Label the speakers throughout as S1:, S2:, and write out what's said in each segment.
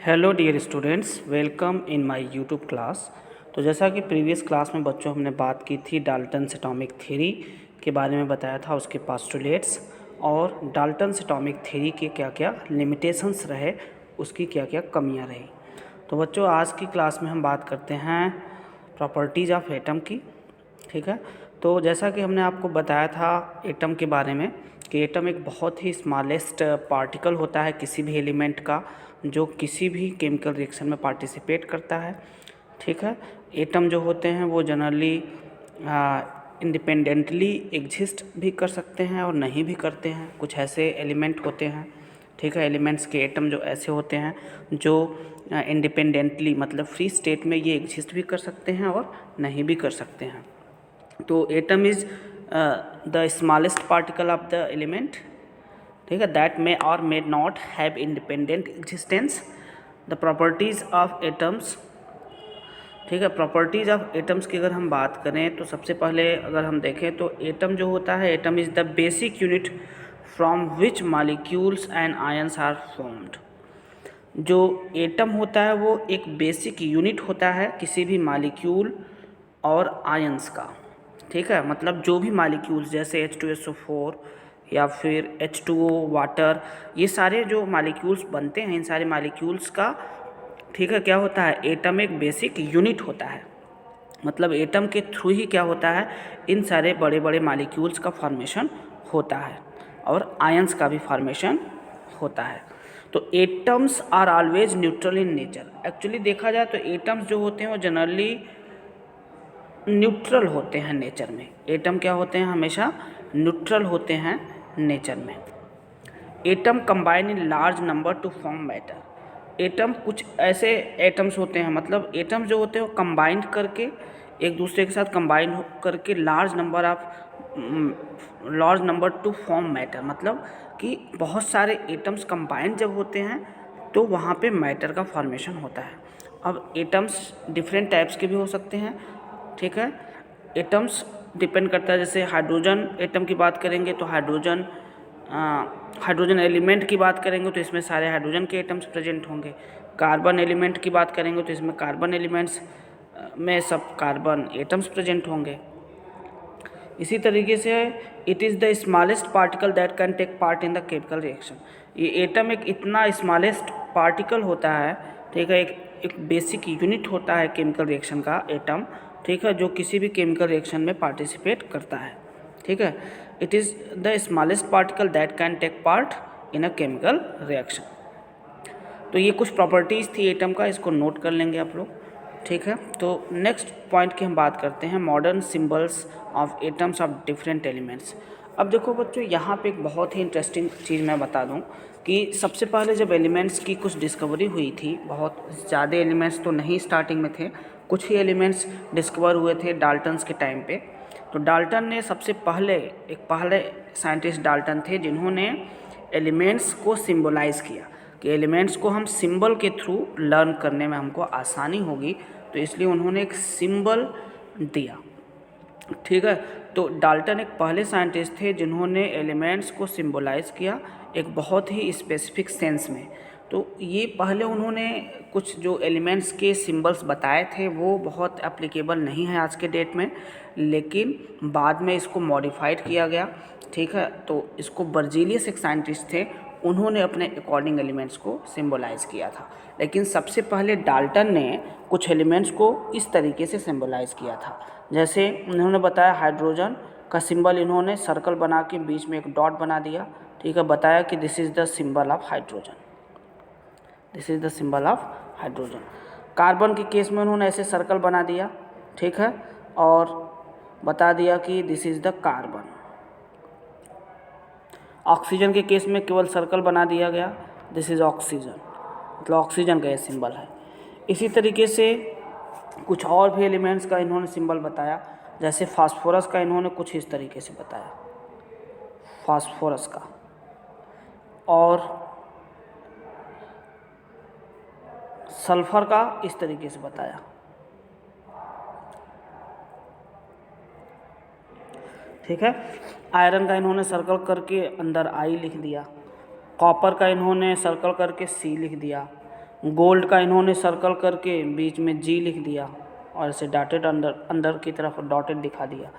S1: Hello dear students, welcome in my YouTube class. तो जैसा कि प्रीवियस क्लास में बच्चों हमने बात की थी, डाल्टन्स एटॉमिक थ्योरी के बारे में बताया था, उसके पोस्टुलेट्स और डाल्टन्स एटॉमिक थ्योरी के क्या क्या लिमिटेशंस रहे, उसकी क्या क्या कमियां रही। तो बच्चों आज की क्लास में हम बात करते हैं प्रॉपर्टीज़ ऑफ एटम की। ठीक है, तो जैसा कि हमने आपको बताया था एटम के बारे में कि एटम एक बहुत ही स्मॉलेस्ट पार्टिकल होता है किसी भी एलिमेंट का, जो किसी भी केमिकल रिएक्शन में पार्टिसिपेट करता है। ठीक है, एटम जो होते हैं वो जनरली इंडिपेंडेंटली एग्जिस्ट भी कर सकते हैं और नहीं भी करते हैं। कुछ ऐसे एलिमेंट होते हैं, ठीक है, एलिमेंट्स के एटम जो ऐसे होते हैं जो इंडिपेंडेंटली मतलब फ्री स्टेट में ये एग्जिस्ट भी कर सकते हैं और नहीं भी कर सकते हैं। तो atom is the smallest particle of the element, ठीक है, दैट मे और may not have independent existence. The properties of atoms, ठीक है, प्रॉपर्टीज़ ऑफ एटम्स की अगर हम बात करें तो सबसे पहले अगर हम देखें तो एटम जो होता है, atom is the basic unit from which molecules and ions are formed. जो एटम होता है वो एक बेसिक यूनिट होता है किसी भी मॉलिक्यूल और आयंस का। ठीक है, मतलब जो भी मॉलिक्यूल्स जैसे H2SO4 या फिर H2O वाटर, ये सारे जो मॉलिक्यूल्स बनते हैं, इन सारे मॉलिक्यूल्स का, ठीक है, क्या होता है, एटम एक बेसिक यूनिट होता है। मतलब एटम के थ्रू ही क्या होता है, इन सारे बड़े बड़े मॉलिक्यूल्स का फॉर्मेशन होता है और आयंस का भी फॉर्मेशन होता है। तो atoms are always neutral in nature. Actually देखा जाए तो एटम्स जो होते हैं वो जनरली न्यूट्रल होते हैं नेचर में। एटम क्या होते हैं, हमेशा न्यूट्रल होते हैं नेचर में। Atom combine in large number two form matter. Atom कुछ ऐसे एटम्स होते हैं, मतलब एटम जो होते हैं वो कंबाइंड करके एक दूसरे के साथ कंबाइन करके large number two form matter, मतलब कि बहुत सारे एटम्स कंबाइंड जब होते हैं तो वहाँ पे मैटर का फॉर्मेशन होता है। अब एटम्स डिफरेंट टाइप्स के भी हो सकते हैं। ठीक है, एटम्स डिपेंड करता है, जैसे हाइड्रोजन एटम की बात करेंगे तो हाइड्रोजन एलिमेंट की बात करेंगे तो इसमें सारे हाइड्रोजन के एटम्स प्रेजेंट होंगे। कार्बन एलिमेंट की बात करेंगे तो इसमें कार्बन एलिमेंट्स में सब कार्बन एटम्स प्रेजेंट होंगे। इसी तरीके से it is the smallest particle that can take part in the chemical reaction. ये एटम एक इतना स्मॉलेस्ट पार्टिकल होता है, ठीक है, एक बेसिक यूनिट होता है केमिकल रिएक्शन का एटम, ठीक है, जो किसी भी केमिकल रिएक्शन में पार्टिसिपेट करता है। ठीक है, it is the smallest particle that can take part in a chemical reaction. तो ये कुछ प्रॉपर्टीज़ थी एटम का, इसको नोट कर लेंगे आप लोग। ठीक है, तो नेक्स्ट पॉइंट की हम बात करते हैं, modern symbols of atoms of different elements. अब देखो बच्चों, यहाँ पे एक बहुत ही इंटरेस्टिंग चीज़ मैं बता दूँ कि सबसे पहले जब एलिमेंट्स की कुछ डिस्कवरी हुई थी, बहुत ज़्यादा एलिमेंट्स तो नहीं स्टार्टिंग में थे, कुछ ही एलिमेंट्स डिस्कवर हुए थे डाल्टन्स के टाइम पे। तो डाल्टन ने सबसे पहले साइंटिस्ट डाल्टन थे जिन्होंने एलिमेंट्स को सिंबलाइज़ किया कि एलिमेंट्स को हम सिंबल के थ्रू लर्न करने में हमको आसानी होगी, तो इसलिए उन्होंने एक सिंबल दिया। ठीक है, तो डाल्टन एक पहले साइंटिस्ट थे जिन्होंने एलिमेंट्स को सिंबलाइज किया एक बहुत ही स्पेसिफिक सेंस में। तो ये पहले उन्होंने कुछ जो एलिमेंट्स के सिंबल्स बताए थे वो बहुत एप्लीकेबल नहीं है आज के डेट में, लेकिन बाद में इसको मॉडिफाइड किया गया। ठीक है, तो इसको बर्जीलियस एक साइंटिस्ट थे, उन्होंने अपने अकॉर्डिंग एलिमेंट्स को सिंबलाइज किया था। लेकिन सबसे पहले डाल्टन ने कुछ एलिमेंट्स को इस तरीके से सिंबलाइज किया था, जैसे उन्होंने बताया हाइड्रोजन का सिंबल इन्होंने सर्कल बना के बीच में एक डॉट बना दिया। ठीक है, बताया कि this is the symbol of hydrogen, this is the symbol of hydrogen. Carbon के केस में उन्होंने ऐसे सर्कल बना दिया, ठीक है, और बता दिया कि this is the carbon. Oxygen के केस में केवल सर्कल बना दिया गया, दिस इज़ ऑक्सीजन, मतलब ऑक्सीजन का ये सिंबल है। इसी तरीके से कुछ और भी एलिमेंट्स का इन्होंने सिंबल बताया, जैसे फास्फोरस का इन्होंने कुछ इस तरीके से बताया, फास्फोरस का, और सल्फर का इस तरीके से बताया। ठीक है, आयरन का इन्होंने सर्कल करके अंदर आई लिख दिया, कॉपर का इन्होंने सर्कल करके सी लिख दिया, गोल्ड का इन्होंने सर्कल करके बीच में जी लिख दिया और ऐसे डॉटेड अंदर की तरफ डॉटेड दिखा दिया।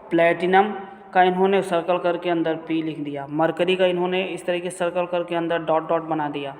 S1: प्लेटिनम का इन्होंने सर्कल करके अंदर पी लिख दिया। मरकरी का इन्होंने इस तरीके से सर्कल करके अंदर डॉट डॉट बना दिया।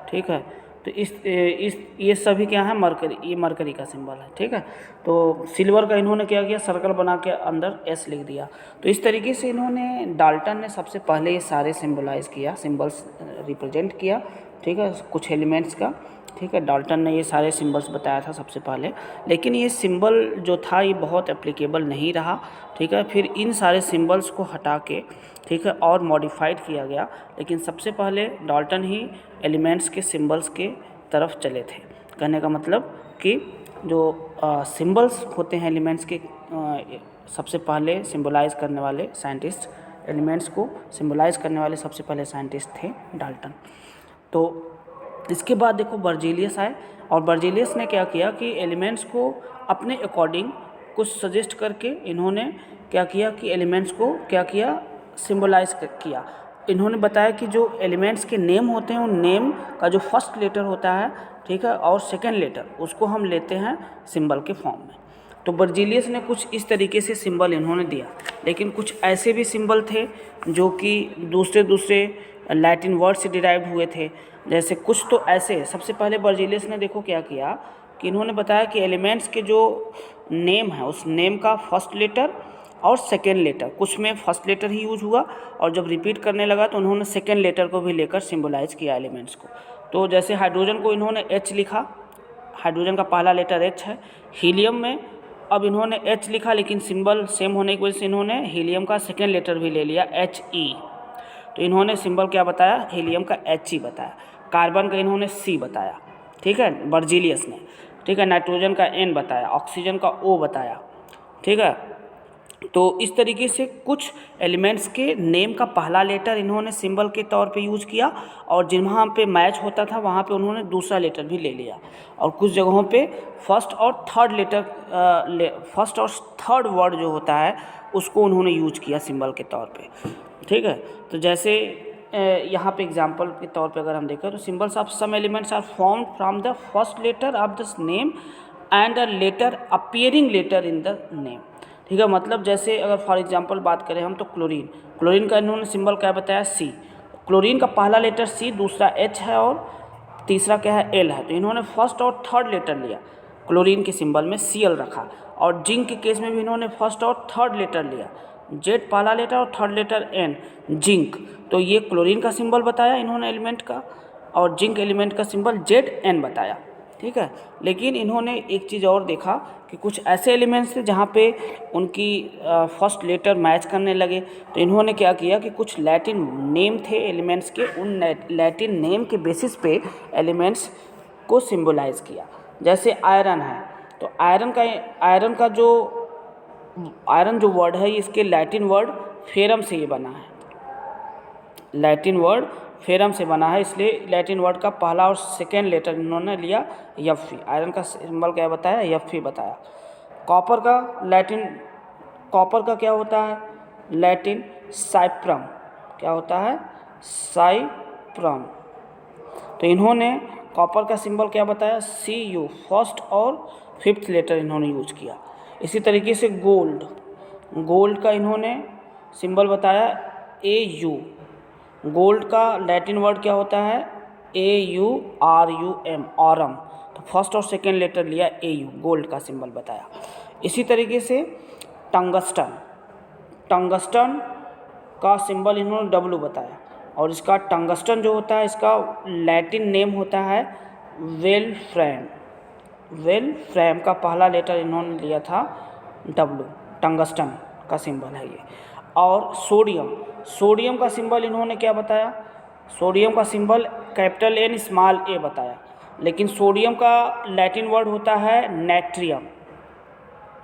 S1: ठीक है, तो इस ये सभी क्या है, मरकरी, ये मरकरी का सिंबल है। ठीक है, तो सिल्वर का इन्होंने क्या किया, सर्कल बना के अंदर एस लिख दिया। तो इस तरीके से इन्होंने, डाल्टन ने सबसे पहले ये सारे सिंबलाइज किया, सिंबल्स रिप्रेजेंट किया। ठीक है, कुछ एलिमेंट्स का। ठीक है, डाल्टन ने ये सारे सिंबल्स बताया था सबसे पहले, लेकिन ये सिंबल जो था ये बहुत एप्लीकेबल नहीं रहा। ठीक है, फिर इन सारे सिंबल्स को हटा के, ठीक है, और मॉडिफाइड किया गया, लेकिन सबसे पहले डाल्टन ही एलिमेंट्स के सिंबल्स के तरफ चले थे। कहने का मतलब कि जो सिंबल्स होते हैं एलिमेंट्स के, सबसे पहले सिंबलाइज करने वाले साइंटिस्ट, एलिमेंट्स को सिंबलाइज करने वाले सबसे पहले साइंटिस्ट थे डाल्टन। तो इसके बाद देखो बर्जीलियस आए, और बर्जीलियस ने क्या किया कि एलिमेंट्स को अपने अकॉर्डिंग कुछ सजेस्ट करके इन्होंने क्या किया कि एलिमेंट्स को क्या किया, सिंबलाइज किया। इन्होंने बताया कि जो एलिमेंट्स के नेम होते हैं उन नेम का जो फर्स्ट लेटर होता है, ठीक है, और सेकेंड लेटर, उसको हम लेते हैं सिंबल के फॉर्म में। तो बर्जीलियस ने कुछ इस तरीके से सिंबल इन्होंने दिया, लेकिन कुछ ऐसे भी सिंबल थे जो कि दूसरे लैटिन वर्ड से डिराइव हुए थे। जैसे कुछ तो ऐसे, सबसे पहले बर्जीलियस ने देखो क्या किया कि इन्होंने बताया कि एलिमेंट्स के जो नेम है उस नेम का फर्स्ट लेटर और सेकेंड लेटर, कुछ में फर्स्ट लेटर ही यूज हुआ, और जब रिपीट करने लगा तो उन्होंने सेकेंड लेटर को भी लेकर सिंबलाइज किया एलिमेंट्स को। तो जैसे हाइड्रोजन को इन्होंने H लिखा, हाइड्रोजन का पहला लेटर H है। हीलियम में अब इन्होंने H लिखा, लेकिन सिंबल सेम होने की वजह से इन्होंने हीलियम का सेकेंड लेटर भी ले लिया He। तो इन्होंने सिंबल क्या बताया, हीलियम का He बताया। कार्बन का इन्होंने C बताया, ठीक है, बर्जीलियस ने। ठीक है, नाइट्रोजन का N बताया, ऑक्सीजन का O बताया। ठीक है, तो इस तरीके से कुछ एलिमेंट्स के नेम का पहला लेटर इन्होंने सिंबल के तौर पे यूज़ किया, और जहाँ पे मैच होता था वहाँ पे उन्होंने दूसरा लेटर भी ले लिया, और कुछ जगहों पे फर्स्ट और थर्ड वर्ड जो होता है उसको उन्होंने यूज किया सिंबल के तौर पे। ठीक है, तो जैसे यहाँ पे एग्जांपल के तौर पे अगर हम देखें तो symbols of some elements are formed from the first letter of the name and a letter appearing later in the name. ठीक है, मतलब जैसे अगर फॉर एग्जांपल बात करें हम तो क्लोरीन का इन्होंने सिंबल क्या बताया, C। क्लोरीन का पहला लेटर C, दूसरा H है और तीसरा क्या है, L है। तो इन्होंने फर्स्ट और थर्ड लेटर लिया, क्लोरीन के सिंबल में Cl रखा, और जिंक के केस में भी इन्होंने फर्स्ट और थर्ड लेटर लिया, Z पहला लेटर और थर्ड लेटर N, जिंक। तो ये क्लोरीन का सिंबल बताया इन्होंने एलिमेंट का, और जिंक एलिमेंट का सिंबल Zn बताया। ठीक है, लेकिन इन्होंने एक चीज़ और देखा कि कुछ ऐसे एलिमेंट्स थे जहाँ पे उनकी फर्स्ट लेटर मैच करने लगे, तो इन्होंने क्या किया कि कुछ लैटिन नेम थे एलिमेंट्स के, उन लैटिन नेम के बेसिस पे एलिमेंट्स को सिंबलाइज किया। जैसे आयरन है, तो आयरन जो वर्ड है इसके लैटिन वर्ड फेरम से ये बना है, लैटिन वर्ड फेरम से बना है, इसलिए लैटिन वर्ड का पहला और सेकेंड लेटर इन्होंने लिया Fe। आयरन का सिंबल क्या बताया, Fe बताया। कॉपर का क्या होता है, लैटिन साइप्रम, क्या होता है, साइप्रम। तो इन्होंने कॉपर का सिंबल क्या बताया, Cu, फर्स्ट और फिफ्थ लेटर इन्होंने यूज किया। इसी तरीके से गोल्ड का इन्होंने सिंबल बताया Au। गोल्ड का लैटिन वर्ड क्या होता है, AURUM, ऑरम। तो फर्स्ट और सेकेंड लेटर लिया AU, गोल्ड का सिंबल बताया। इसी तरीके से टंगस्टन का सिंबल इन्होंने W बताया, और इसका टंगस्टन जो होता है इसका लैटिन नेम होता है वेलफ्रेम का पहला लेटर इन्होंने लिया था W, टंगस्टन का सिंबल है ये। और सोडियम का सिंबल इन्होंने क्या बताया, सोडियम का symbol capital N small a बताया, लेकिन सोडियम का लैटिन वर्ड होता है नेट्रियम।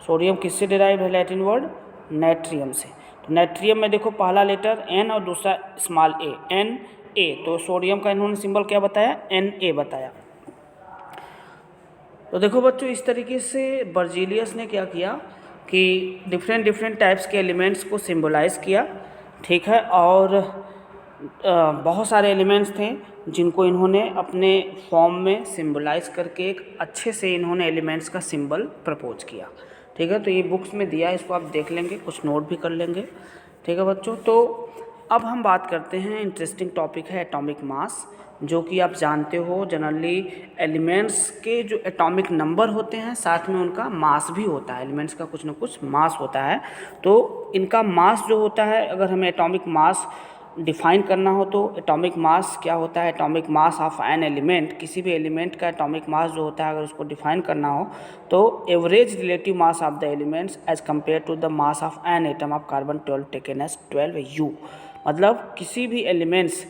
S1: सोडियम किससे डिराइव है लैटिन वर्ड, नेट्रियम से। तो नेट्रियम में देखो पहला लेटर N और दूसरा स्मॉल a, Na। तो सोडियम का इन्होंने सिंबल क्या बताया, Na बताया। तो देखो बच्चों, इस तरीके से बर्जीलियस ने क्या किया कि डिफरेंट टाइप्स के एलिमेंट्स को सिंबलाइज किया। ठीक है, और बहुत सारे एलिमेंट्स थे जिनको इन्होंने अपने फॉर्म में सिंबलाइज करके एक अच्छे से इन्होंने एलिमेंट्स का सिंबल प्रपोज किया। ठीक है, तो ये बुक्स में दिया है, इसको आप देख लेंगे, कुछ नोट भी कर लेंगे। ठीक है बच्चों, तो अब हम बात करते हैं, इंटरेस्टिंग टॉपिक है एटॉमिक मास, जो कि आप जानते हो जनरली एलिमेंट्स के जो एटॉमिक नंबर होते हैं साथ में उनका मास भी होता है, एलिमेंट्स का कुछ ना कुछ मास होता है। तो इनका मास जो होता है, अगर हमें एटॉमिक मास डिफाइन करना हो तो एटॉमिक मास क्या होता है, atomic mass of an element, किसी भी एलिमेंट का एटॉमिक मास जो होता है अगर उसको डिफाइन करना हो तो average relative mass of the elements as compared to the mass of an atom of carbon 12 taken as 12U। मतलब किसी भी एलिमेंट्स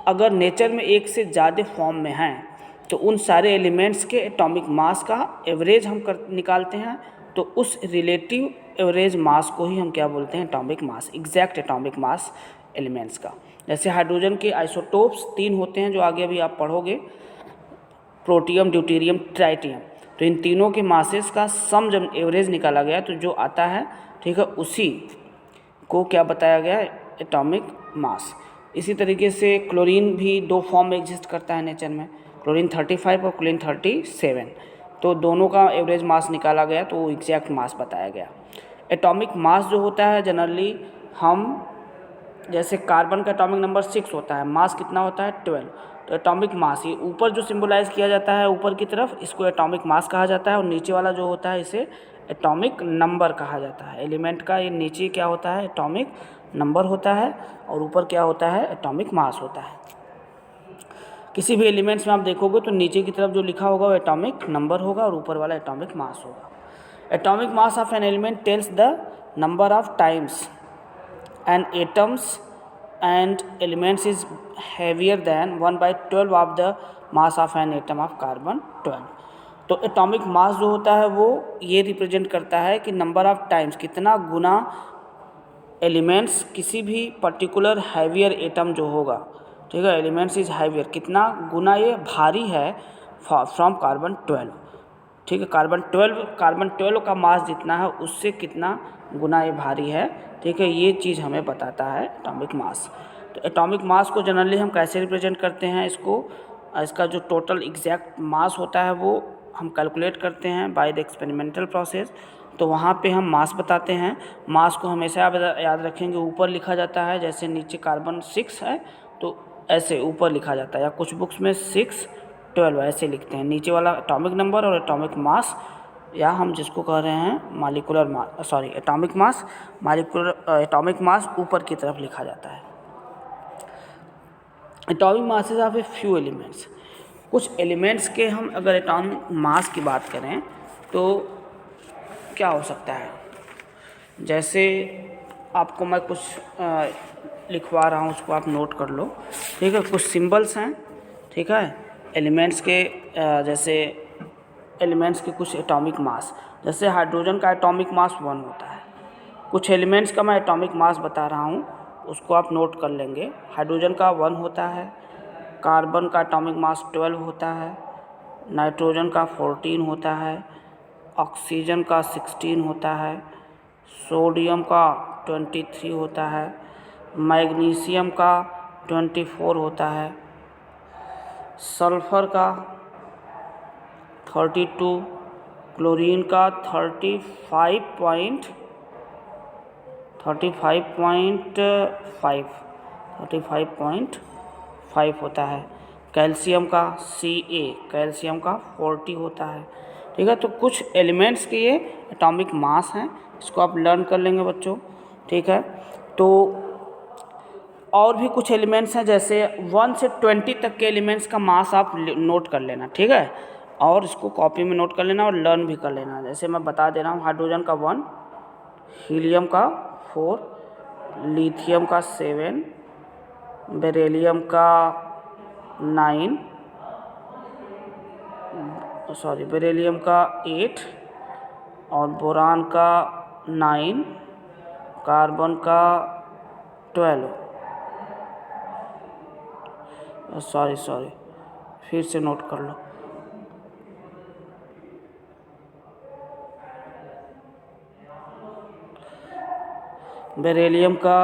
S1: अगर नेचर में एक से ज़्यादा फॉर्म में हैं तो उन सारे एलिमेंट्स के एटॉमिक मास का एवरेज हम निकालते हैं, तो उस रिलेटिव एवरेज मास को ही हम क्या बोलते हैं, atomic mass, exact atomic mass elements का। जैसे हाइड्रोजन के आइसोटोप्स 3 होते हैं जो आगे अभी आप पढ़ोगे, प्रोटियम, ड्यूटेरियम, ट्राइटियम। तो इन तीनों के मासेस का सम जब एवरेज निकाला गया तो जो आता है, ठीक है, उसी को क्या बताया गया, एटॉमिक मास। इसी तरीके से क्लोरीन भी 2 फॉर्म में एग्जिस्ट करता है नेचर में, क्लोरीन 35 और क्लोरीन 37। तो दोनों का एवरेज मास निकाला गया तो वो एग्जैक्ट मास बताया गया। एटॉमिक मास जो होता है जनरली हम, जैसे कार्बन का एटॉमिक नंबर 6 होता है, मास कितना होता है 12, तो एटॉमिक मास ये ऊपर जो सिंबलाइज किया जाता है ऊपर की तरफ, इसको एटॉमिक मास कहा जाता है, और नीचे वाला जो होता है इसे एटॉमिक नंबर कहा जाता है। एलिमेंट का ये नीचे क्या होता है, एटॉमिक नंबर होता है, और ऊपर क्या होता है, एटॉमिक मास होता है। किसी भी एलिमेंट्स में आप देखोगे तो नीचे की तरफ जो लिखा होगा वो एटॉमिक नंबर होगा और ऊपर वाला एटॉमिक मास होगा। Atomic mass of an element tells the number of times and atoms and elements is heavier than 1/12 of the mass of an atom of carbon 12। तो एटॉमिक मास जो होता है वो ये रिप्रेजेंट करता है कि नंबर ऑफ टाइम्स, कितना गुना एलिमेंट्स किसी भी पर्टिकुलर हैवियर एटम जो होगा, ठीक है, एलिमेंट्स इज हैवियर, कितना गुना ये भारी है फ्रॉम कार्बन 12। ठीक है, कार्बन 12 का मास जितना है उससे कितना गुना ये भारी है। ठीक है, ये चीज़ हमें बताता है एटॉमिक मास। तो एटॉमिक मास को जनरली हम कैसे रिप्रेजेंट करते हैं, इसका जो टोटल एग्जैक्ट मास होता है वो हम कैलकुलेट करते हैं बाय द एक्सपेरिमेंटल प्रोसेस। तो वहाँ पे हम मास बताते हैं। मास को हमेशा याद रखेंगे, ऊपर लिखा जाता है, जैसे नीचे कार्बन 6 है तो ऐसे ऊपर लिखा जाता है, या कुछ बुक्स में 6, 12 ऐसे लिखते हैं, नीचे वाला एटॉमिक नंबर और एटॉमिक मास, या हम जिसको कह रहे हैं molecular mass, sorry atomic mass, atomic mass ऊपर की तरफ लिखा जाता है। Atomic masses of a few elements, कुछ एलिमेंट्स के हम अगर एटॉमिक मास की बात करें तो क्या हो सकता है, जैसे आपको मैं कुछ लिखवा रहा हूँ, उसको आप नोट कर लो। ठीक है, कुछ सिंबल्स हैं, ठीक है, एलिमेंट्स के, जैसे एलिमेंट्स के कुछ एटॉमिक मास, जैसे हाइड्रोजन का एटॉमिक मास 1 होता है। कुछ एलिमेंट्स का मैं एटॉमिक मास बता रहा हूँ, उसको आप नोट कर लेंगे। हाइड्रोजन का 1 होता है, कार्बन का एटॉमिक मास 12 होता है, नाइट्रोजन का 14 होता है, ऑक्सीजन का 16 होता है, सोडियम का 23 होता है, मैग्नीशियम का 24 होता है, सल्फर का 32, क्लोरीन का 35.5 होता है, कैल्शियम का कैल्शियम का 40 होता है। ठीक है, तो कुछ एलिमेंट्स के ये एटॉमिक मास हैं, इसको आप लर्न कर लेंगे बच्चों। ठीक है, तो और भी कुछ एलिमेंट्स हैं, जैसे 1 से 20 तक के एलिमेंट्स का मास आप नोट कर लेना। ठीक है, और इसको कॉपी में नोट कर लेना और लर्न भी कर लेना। जैसे मैं बता दे रहा हूँ, हाइड्रोजन का 1, हीलियम का 4, लिथियम का 7, बेरिलियम का 9, बेरिलियम का 8, और बोरान का 9, कार्बन का 12, फिर से नोट कर लो। बेरिलियम का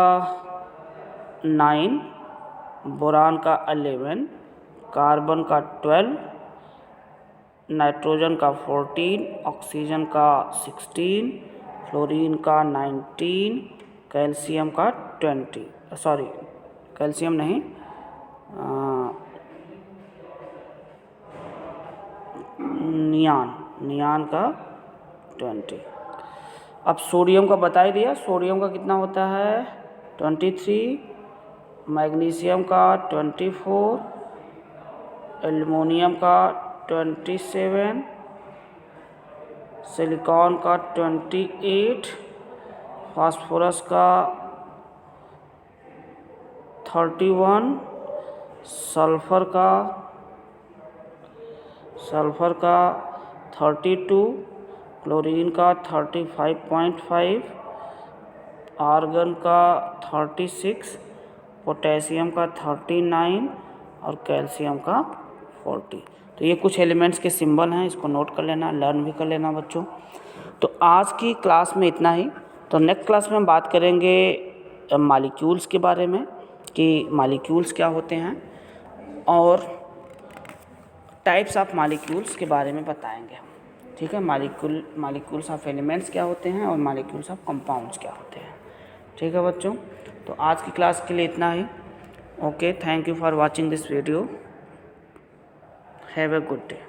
S1: 9, बोरान का 11, कार्बन का 12, नाइट्रोजन का 14, ऑक्सीजन का 16, फ्लोरीन का 19, कैल्शियम का 20, सॉरी कैल्शियम नहीं, नियान का 20। अब सोडियम का बता ही दिया, सोडियम का कितना होता है 23, मैग्नीशियम का 24, एल्युमिनियम का 27, सिलिकॉन का 28, फास्फोरस का 31, सल्फर का 32, क्लोरीन का 35.5, आर्गन का 36, पोटेशियम का 39 और कैल्शियम का 40। तो ये कुछ एलिमेंट्स के सिंबल हैं, इसको नोट कर लेना, लर्न भी कर लेना बच्चों। तो आज की क्लास में इतना ही। तो नेक्स्ट क्लास में हम बात करेंगे मॉलिक्यूल्स के बारे में कि मॉलिक्यूल्स क्या होते हैं और टाइप्स ऑफ मॉलिक्यूल्स के बारे में बताएंगे हम। ठीक है, मॉलिक्यूल्स ऑफ एलिमेंट्स क्या होते हैं और मॉलिक्यूल्स ऑफ कंपाउंड्स क्या होते हैं। ठीक है बच्चों, तो आज की क्लास के लिए इतना ही। Okay, thank you for watching this video. Have a good day.